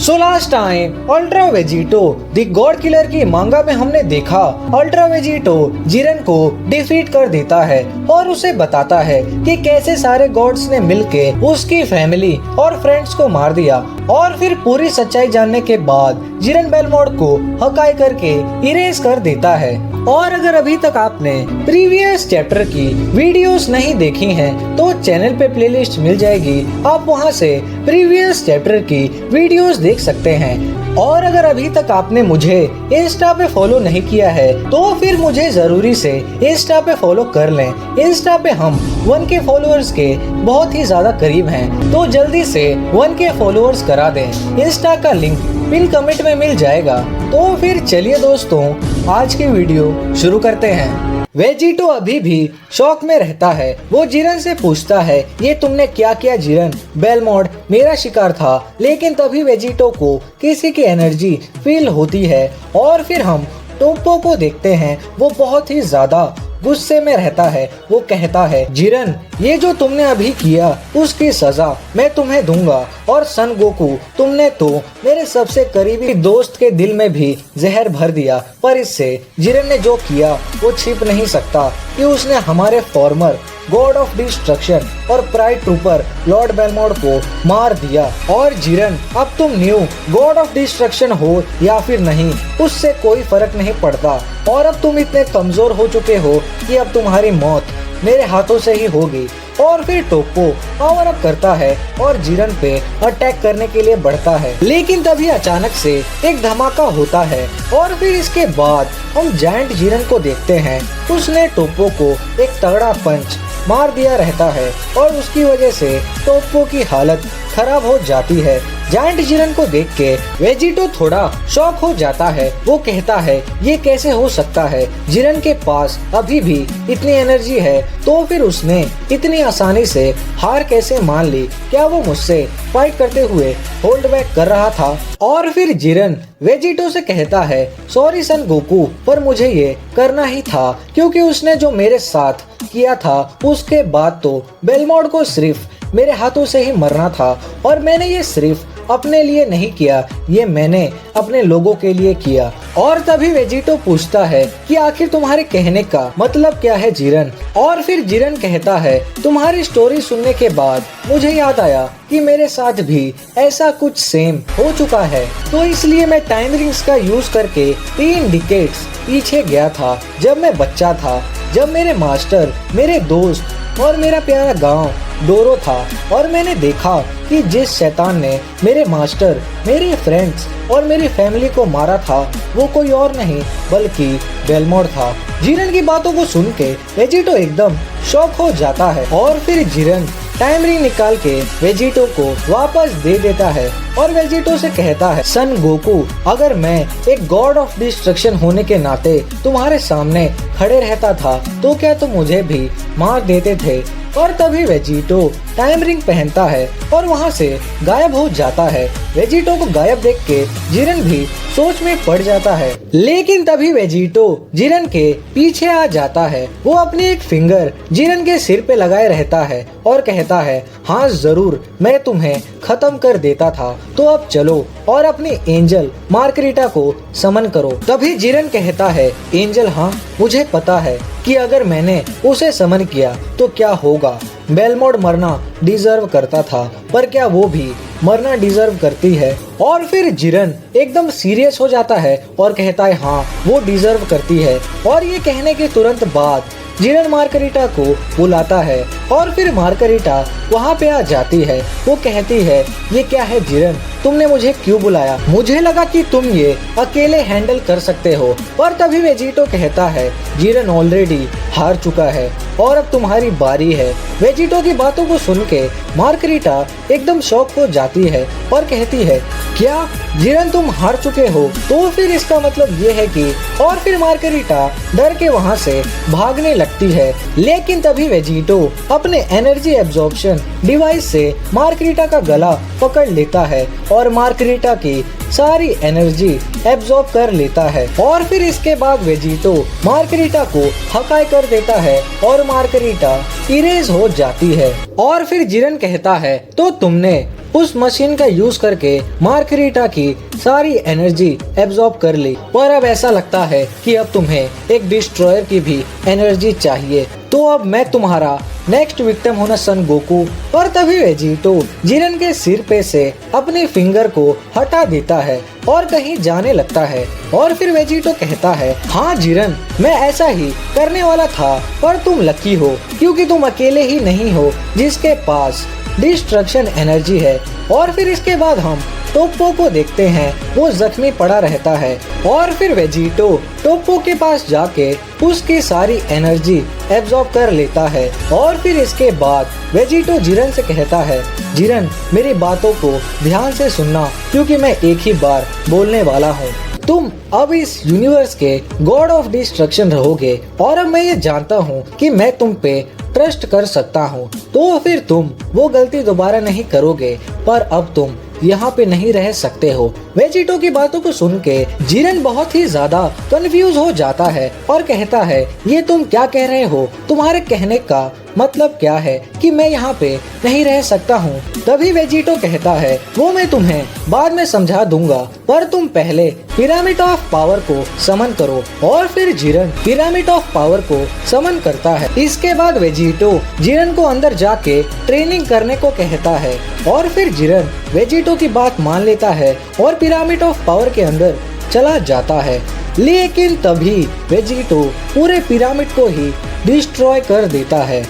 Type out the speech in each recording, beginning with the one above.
So last time ultra Vegito the God killer की मांगा में हमने देखा अल्ट्रा वेजिटो जिरन को डिफीट कर देता है और उसे बताता है कि कैसे सारे गॉड्स ने मिलके उसकी फैमिली और फ्रेंड्स को मार दिया। और फिर पूरी सच्चाई जानने के बाद जिरन बेलमोंड को हकाई करके इरेज कर देता है। और अगर अभी तक आपने प्रीवियस चैप्टर की वीडियोस नहीं देखी हैं तो चैनल पे प्लेलिस्ट मिल जाएगी, आप वहां से प्रीवियस चैप्टर की वीडियोस देख सकते हैं। और अगर अभी तक आपने मुझे इंस्टा पे फॉलो नहीं किया है तो फिर मुझे जरूरी से इंस्टा पे फॉलो कर लें। इंस्टा पे हम 1K फॉलोअर्स के बहुत ही ज्यादा करीब हैं, तो जल्दी से 1K फॉलोअर्स करा दें। इंस्टा का लिंक पिन कमेंट में मिल जाएगा। तो फिर चलिए दोस्तों, आज की वीडियो शुरू करते हैं। वेजिटो अभी भी शौक में रहता है। वो जिरन से पूछता है, ये तुमने क्या किया जिरन? बेलमोंड मेरा शिकार था। लेकिन तभी वेजिटो को किसी की एनर्जी फील होती है और फिर हम टोप्पो को देखते हैं। वो बहुत ही ज्यादा गुस्से में रहता है। वो कहता है, जिरन ये जो तुमने अभी किया उसकी सजा मैं तुम्हें दूंगा। और सन गोकू, तुमने तो मेरे सबसे करीबी दोस्त के दिल में भी जहर भर दिया, पर इससे जिरन ने जो किया वो छिप नहीं सकता कि उसने हमारे फॉर्मर गॉड ऑफ डिस्ट्रक्शन और प्राइड ट्रूपर लॉर्ड बेलमोंड को मार दिया। और जिरन अब तुम न्यू गॉड ऑफ डिस्ट्रक्शन हो या फिर नहीं, उससे कोई फर्क नहीं पड़ता। और अब तुम इतने कमजोर हो चुके हो कि अब तुम्हारी मौत मेरे हाथों से ही होगी। और फिर टोप्पो पावर अप करता है और जिरन पे अटैक करने के लिए बढ़ता है। लेकिन तभी अचानक से एक धमाका होता है और फिर इसके बाद हम जायंट जिरन को देखते हैं। उसने टोप्पो को एक तगड़ा पंच मार दिया रहता है और उसकी वजह से टोप्पो की हालत खराब हो जाती है। जायंट जिरन को देख के वेजिटो थोड़ा शॉक हो जाता है। वो कहता है, ये कैसे हो सकता है? जिरन के पास अभी भी इतनी एनर्जी है तो फिर उसने इतनी आसानी से हार कैसे मान ली? क्या वो मुझसे फाइट करते हुए होल्ड बैक कर रहा था? और फिर जिरन वेजिटो से कहता है, सॉरी सन गोकू, पर मुझे ये करना ही था क्योंकि उसने जो मेरे साथ किया था उसके बाद तो बेलमोंड को सिर्फ मेरे हाथों से ही मरना था। और मैंने ये सिर्फ अपने लिए नहीं किया, ये मैंने अपने लोगों के लिए किया। और तभी वेजिटो पूछता है कि आखिर तुम्हारे कहने का मतलब क्या है जिरन? और फिर जिरन कहता है, तुम्हारी स्टोरी सुनने के बाद मुझे याद आया कि मेरे साथ भी ऐसा कुछ सेम हो चुका है, तो इसलिए मैं टाइम रिंग्स का यूज करके 3 डिकेड्स पीछे गया था, जब मैं बच्चा था, जब मेरे मास्टर, मेरे दोस्त और मेरा प्यारा गांव डोरो था। और मैंने देखा कि जिस शैतान ने मेरे मास्टर, मेरे फ्रेंड्स और मेरी फैमिली को मारा था वो कोई और नहीं बल्कि बेलमोंड था। जिरन की बातों को सुन के वेजिटो एकदम शॉक हो जाता है और फिर जिरन टाइम रिंग निकाल के वेजिटो को वापस दे देता है और वेजिटो से कहता है, सन गोकू, अगर मैं एक गॉड ऑफ डिस्ट्रक्शन होने के नाते तुम्हारे सामने खड़े रहता था तो क्या तुम मुझे भी मार देते थे? और तभी वेजिटो टाइम रिंग पहनता है और वहाँ से गायब हो जाता है। वेजिटो को गायब देख के जिरन भी सोच में पड़ जाता है। लेकिन तभी वेजिटो जिरन के पीछे आ जाता है। वो अपनी एक फिंगर जिरन के सिर पे लगाए रहता है और कहता है, हाँ जरूर, मैं तुम्हें खत्म कर देता था, तो अब चलो और अपनी एंजल मार्गरीटा को समन करो। तभी जिरन कहता है, एंजल, हाँ मुझे पता है कि अगर मैंने उसे समन किया तो क्या होगा। बेलमोंड मरना डिजर्व करता था, पर क्या वो भी मरना डिजर्व करती है? और फिर जिरन एकदम सीरियस हो जाता है और कहता है, हाँ वो डिजर्व करती है। और ये कहने के तुरंत बाद जिरन मार्गरीटा को बुलाता है और फिर मार्गरीटा वहाँ पे आ जाती है। वो कहती है, ये क्या है जिरन, तुमने मुझे क्यों बुलाया? मुझे लगा कि तुम ये अकेले हैंडल कर सकते हो। पर तभी वेजिटो कहता है, जिरन ऑलरेडी हार चुका है और अब तुम्हारी बारी है। वेजिटो की बातों को सुन के मार्गरीटा एकदम शॉक हो जाती है और कहती है, क्या जिरन तुम हार चुके हो? तो फिर इसका मतलब ये है कि, और फिर मार्गरीटा डर के वहाँ से भागने लगती है। लेकिन तभी वेजिटो अपने एनर्जी एब्जॉर्प्शन डिवाइस से मार्गरीटा का गला पकड़ लेता है और मार्गरीटा की सारी एनर्जी एब्जॉर्ब कर लेता है। और फिर इसके बाद वेजिटो मार्गरीटा को हकाई कर देता है और मार्गरीटा इरेज हो जाती है। और फिर जिरन कहता है, तो तुमने उस मशीन का यूज करके मार्गरीटा की सारी एनर्जी एब्जॉर्ब कर ली। पर अब ऐसा लगता है कि अब तुम्हें एक डिस्ट्रॉयर की भी एनर्जी चाहिए, तो अब मैं तुम्हारा नेक्स्ट विक्टिम हूँ ना सन गोकू। और तभी वेजिटो जिरन के सिर पे से अपनी फिंगर को हटा देता है और कहीं जाने लगता है। और फिर वेजिटो कहता है, हाँ जिरन, मैं ऐसा ही करने वाला था, पर तुम लकी हो क्योंकि तुम अकेले ही नहीं हो जिसके पास डिस्ट्रक्शन एनर्जी है। और फिर इसके बाद हम टोप्पो को देखते हैं, वो जख्मी पड़ा रहता है। और फिर वेजिटो टोप्पो के पास जाके उसकी सारी एनर्जी एब्जॉर्ब कर लेता है। और फिर इसके बाद वेजिटो जिरन से कहता है, जिरन मेरी बातों को ध्यान से सुनना क्योंकि मैं एक ही बार बोलने वाला हूँ। तुम अब इस यूनिवर्स के गॉड ऑफ डिस्ट्रक्शन रहोगे और अब मैं ये जानता हूँ कि मैं तुम पे ट्रस्ट कर सकता हूँ, तो फिर तुम वो गलती दोबारा नहीं करोगे। पर अब तुम यहाँ पे नहीं रह सकते हो। वेजिटो की बातों को सुन के जिरन बहुत ही ज्यादा कंफ्यूज हो जाता है और कहता है, ये तुम क्या कह रहे हो? तुम्हारे कहने का मतलब क्या है कि मैं यहाँ पे नहीं रह सकता हूँ? तभी वेजिटो कहता है, वो मैं तुम्हें बाद में समझा दूंगा, पर तुम पहले पिरामिड ऑफ पावर को समन करो। और फिर जिरन पिरामिड ऑफ पावर को समन करता है। इसके बाद वेजिटो जिरन को अंदर जाके ट्रेनिंग करने को कहता है और फिर जिरन वेजिटो की बात मान लेता है और पिरामिड ऑफ पावर के अंदर चला जाता है। लेकिन तभी वेजिटो पूरे पिरामिड को ही डिस्ट्रॉय कर देता है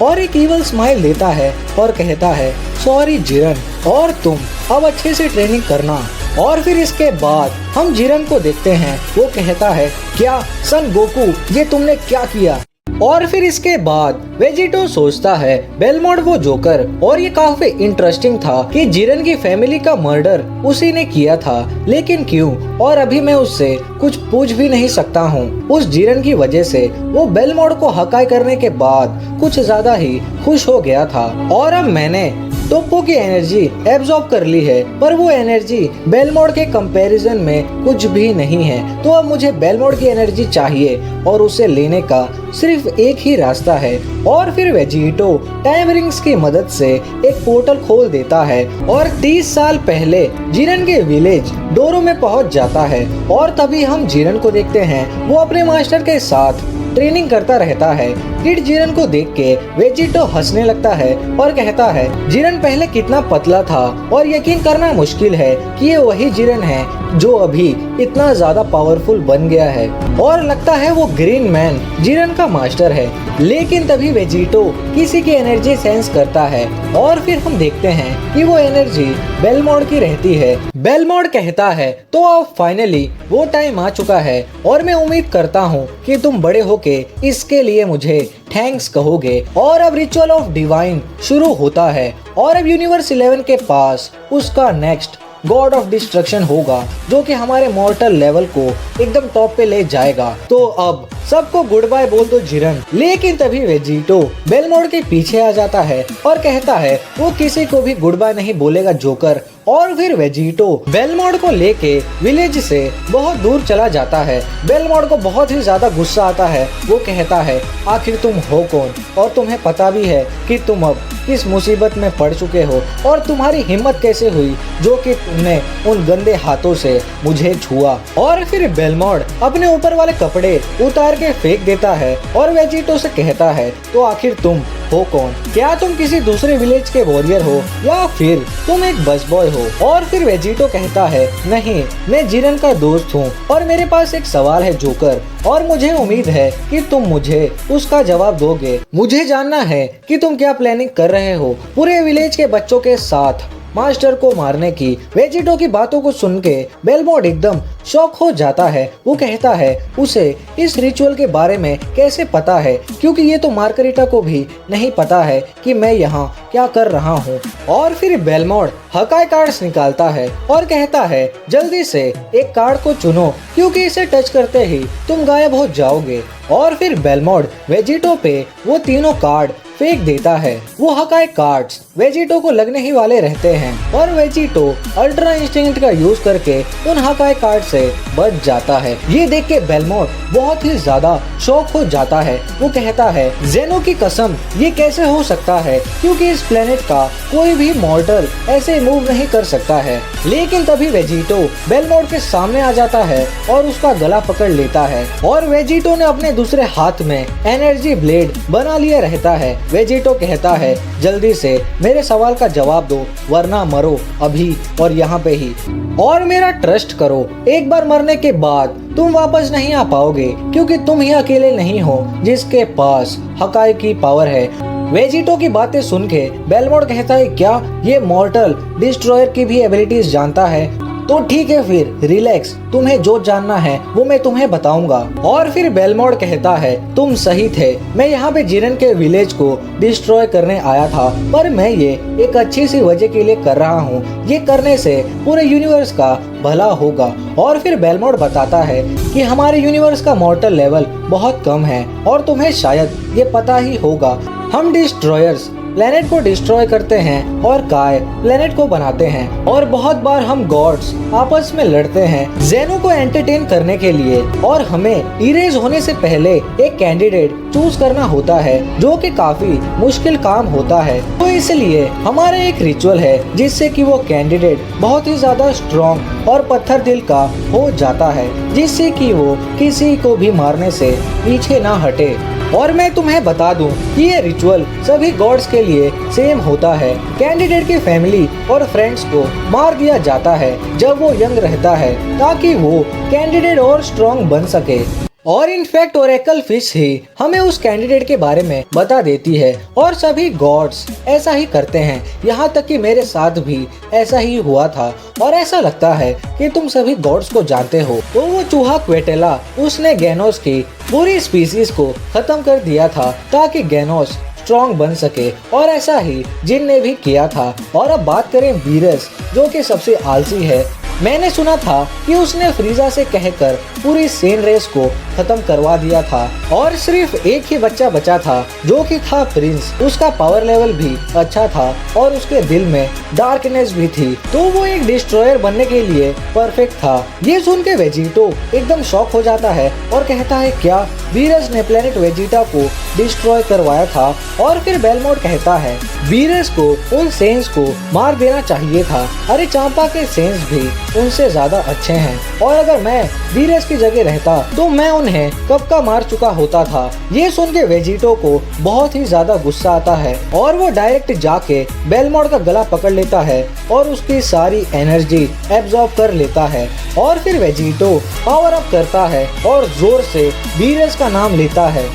और एक इवल स्माइल देता है और कहता है, सॉरी जिरन, और तुम अब अच्छे से ट्रेनिंग करना। और फिर इसके बाद हम जिरन को देखते हैं, वो कहता है, क्या सन गोकू, ये तुमने क्या किया? और फिर इसके बाद वेजिटो सोचता है, बेलमोंड वो जोकर, और ये काफी इंटरेस्टिंग था कि जिरन की फैमिली का मर्डर उसी ने किया था, लेकिन क्यों? और अभी मैं उससे कुछ पूछ भी नहीं सकता हूँ। उस जिरन की वजह से वो बेलमोंड को हकाई करने के बाद कुछ ज्यादा ही खुश हो गया था। और अब मैंने टोप्पो की एनर्जी एब्जॉर्ब कर ली है, पर वो एनर्जी बेलमोंड के कंपैरिजन में कुछ भी नहीं है। तो अब मुझे बेलमोंड की एनर्जी चाहिए और उसे लेने का सिर्फ एक ही रास्ता है। और फिर वेजिटो टाइम रिंग्स की मदद से एक पोर्टल खोल देता है और 30 साल पहले जिरन के विलेज डोरो में पहुंच जाता है। और तभी हम जिरन को देखते हैं, वो अपने मास्टर के साथ ट्रेनिंग करता रहता है। किड जिरन को देख के वेजिटो हंसने लगता है और कहता है, जिरन पहले कितना पतला था और यकीन करना मुश्किल है कि ये वही जिरन है जो अभी इतना ज्यादा पावरफुल बन गया है, और लगता है वो ग्रीन मैन जिरन का मास्टर है। लेकिन तभी वेजिटो किसी की एनर्जी सेंस करता है और फिर हम देखते हैं कि वो एनर्जी बेलमोंड की रहती है। बेलमोंड कहता है, तो अब फाइनली वो टाइम आ चुका है और मैं उम्मीद करता हूँ कि तुम बड़े होके इसके लिए मुझे थैंक्स कहोगे। और अब रिचुअल ऑफ डिवाइन शुरू होता है और अब यूनिवर्स 11 के पास उसका नेक्स्ट गॉड ऑफ डिस्ट्रक्शन होगा, जो कि हमारे मॉर्टल लेवल को एकदम टॉप पे ले जाएगा। तो अब सबको गुड बाय बोल दो जिरन। लेकिन तभी वेजिटो बेलमोंड के पीछे आ जाता है और कहता है, वो किसी को भी गुड बाय नहीं बोलेगा जोकर। और फिर वेजिटो बेलमोंड को लेके विलेज से बहुत दूर चला जाता है। बेलमोंड को बहुत ही ज्यादा गुस्सा आता है। वो कहता है, आखिर तुम हो कौन, और तुम्हें पता भी है कि तुम अब किस मुसीबत में पड़ चुके हो, और तुम्हारी हिम्मत कैसे हुई जो कि तुमने उन गंदे हाथों से मुझे छुआ। और फिर बेलमोंड अपने ऊपर वाले कपड़े उतार के फेंक देता है और वेजिटो से कहता है, तो आखिर तुम हो कौन? क्या तुम किसी दूसरे विलेज के वॉरियर हो या फिर तुम एक बस बॉय हो? और फिर वेजिटो कहता है, नहीं, मैं जिरन का दोस्त हूँ और मेरे पास एक सवाल है जोकर, और मुझे उम्मीद है कि तुम मुझे उसका जवाब दोगे। मुझे जानना है कि तुम क्या प्लानिंग कर रहे हो पूरे विलेज के बच्चों के साथ मास्टर को मारने की। वेजिटो की बातों को सुन के बेलमोंड एकदम शॉक हो जाता है। वो कहता है, उसे इस रिचुअल के बारे में कैसे पता है, क्योंकि ये तो मार्गरीटा को भी नहीं पता है कि मैं यहाँ क्या कर रहा हूँ। और फिर बेलमोंड हकाई कार्ड्स निकालता है और कहता है, जल्दी से एक कार्ड को चुनो क्योंकि इसे टच करते ही तुम गायब हो जाओगे। और फिर बेलमोंड वेजिटो पे वो तीनों कार्ड फेंक देता है। वो हकाई कार्ड्स वेजिटो को लगने ही वाले रहते हैं और वेजिटो अल्ट्रा इंस्टिंक्ट का यूज करके उन हकाई कार्ड से बच जाता है। ये देख के बेलमोट बहुत ही ज्यादा शॉक हो जाता है। वो कहता है जेनो की कसम, ये कैसे हो सकता है, क्योंकि इस प्लेनेट का कोई भी मॉर्टल ऐसे मूव नहीं कर सकता है। लेकिन तभी वेजिटो बेलमोट के सामने आ जाता है और उसका गला पकड़ लेता है और वेजिटो ने अपने दूसरे हाथ में एनर्जी ब्लेड बना लिया रहता है। वेजिटो कहता है जल्दी से मेरे सवाल का जवाब दो वरना मरो अभी और यहाँ पे ही, और मेरा ट्रस्ट करो, एक बार मरने के बाद तुम वापस नहीं आ पाओगे, क्योंकि तुम ही अकेले नहीं हो जिसके पास हकाई की पावर है। वेजिटो की बातें सुन के बेलमोट कहता है क्या ये मॉर्टल डिस्ट्रॉयर की भी एबिलिटीज जानता है? तो ठीक है फिर रिलैक्स, तुम्हें जो जानना है वो मैं तुम्हें बताऊंगा। और फिर बेलमोट कहता है तुम सही थे, मैं यहाँ पे जिरेन के विलेज को डिस्ट्रॉय करने आया था, पर मैं ये एक अच्छी सी वजह के लिए कर रहा हूँ। ये करने से पूरे यूनिवर्स का भला होगा। और फिर बेलमोट बताता है कि हमारे यूनिवर्स का मॉर्टल लेवल बहुत कम है और तुम्हें शायद ये पता ही होगा। हम डिस्ट्रॉयर्स प्लेनेट को डिस्ट्रॉय करते हैं और काय प्लेनेट को बनाते हैं, और बहुत बार हम गॉड्स आपस में लड़ते हैं जेनो को एंटरटेन करने के लिए, और हमें इरेज होने से पहले एक कैंडिडेट चूज करना होता है जो कि काफी मुश्किल काम होता है। तो इसलिए हमारा एक रिचुअल है जिससे कि वो कैंडिडेट बहुत ही ज्यादा स्ट्रॉन्ग और पत्थर दिल का हो जाता है, जिससे कि वो किसी को भी मारने से पीछे ना हटे। और मैं तुम्हें बता दूं कि ये रिचुअल सभी गॉड्स के लिए सेम होता है। कैंडिडेट की फैमिली और फ्रेंड्स को मार दिया जाता है जब वो यंग रहता है, ताकि वो कैंडिडेट और स्ट्रॉन्ग बन सके। और इनफैक्ट ओरेकल फिश ही हमें उस कैंडिडेट के बारे में बता देती है, और सभी गॉड्स ऐसा ही करते हैं। यहाँ तक कि मेरे साथ भी ऐसा ही हुआ था, और ऐसा लगता है कि तुम सभी गॉड्स को जानते हो। तो वो चूहा क्वेटेला, उसने गेनोस की पूरी स्पीसीज को खत्म कर दिया था ताकि गेनोस स्ट्रॉन्ग बन सके, और ऐसा ही जिन ने भी किया था। और अब बात करें वीरस, जो कि सबसे आलसी है। मैंने सुना था कि उसने फ्रीजा से कहकर पूरी सेन रेस को खत्म करवा दिया था, और सिर्फ एक ही बच्चा बचा था जो कि था प्रिंस। उसका पावर लेवल भी अच्छा था और उसके दिल में डार्कनेस भी थी, तो वो एक डिस्ट्रॉयर बनने के लिए परफेक्ट था। ये सुन के वेजिटो एकदम शॉक हो जाता है और कहता है क्या वीरस ने प्लेनेट वेजिटा को डिस्ट्रॉय करवाया था? और फिर बेलमोट कहता है वीरस को उन सेंस को मार देना चाहिए था। अरे चांपा के सेंस भी उनसे ज्यादा अच्छे हैं, और अगर मैं वीरस की जगह रहता तो मैं उन्हें कब का मार चुका होता था। ये सुन के वेजिटो को बहुत ही ज्यादा गुस्सा आता है और वो डायरेक्ट जाके बेलमोट का गला पकड़ लेता है और उसकी सारी एनर्जी एब्जॉर्ब कर लेता है। और फिर वेजिटो पावर अप करता है और जोर से वीरस का नाम लेता है।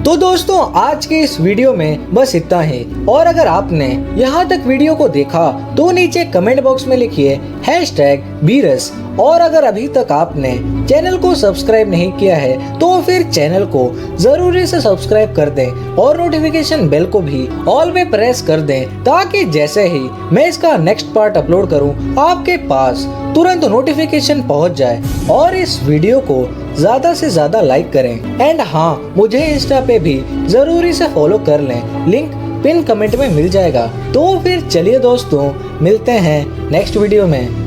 तो दोस्तों आज के इस वीडियो में बस इतना ही, और अगर आपने यहाँ तक वीडियो को देखा तो नीचे कमेंट बॉक्स में लिखिए #वीरस, और अगर अभी तक आपने चैनल को सब्सक्राइब नहीं किया है तो फिर चैनल को जरूरी से सब्सक्राइब कर दें और नोटिफिकेशन बेल को भी ऑल पे प्रेस कर दें, ताकि जैसे ही मैं इसका नेक्स्ट पार्ट अपलोड करूं आपके पास तुरंत नोटिफिकेशन पहुंच जाए। और इस वीडियो को ज्यादा से ज्यादा लाइक करें, एंड हाँ मुझे इंस्टा पे भी जरूरी से फॉलो कर लें, लिंक पिन कमेंट में मिल जाएगा। तो फिर चलिए दोस्तों मिलते हैं नेक्स्ट वीडियो में।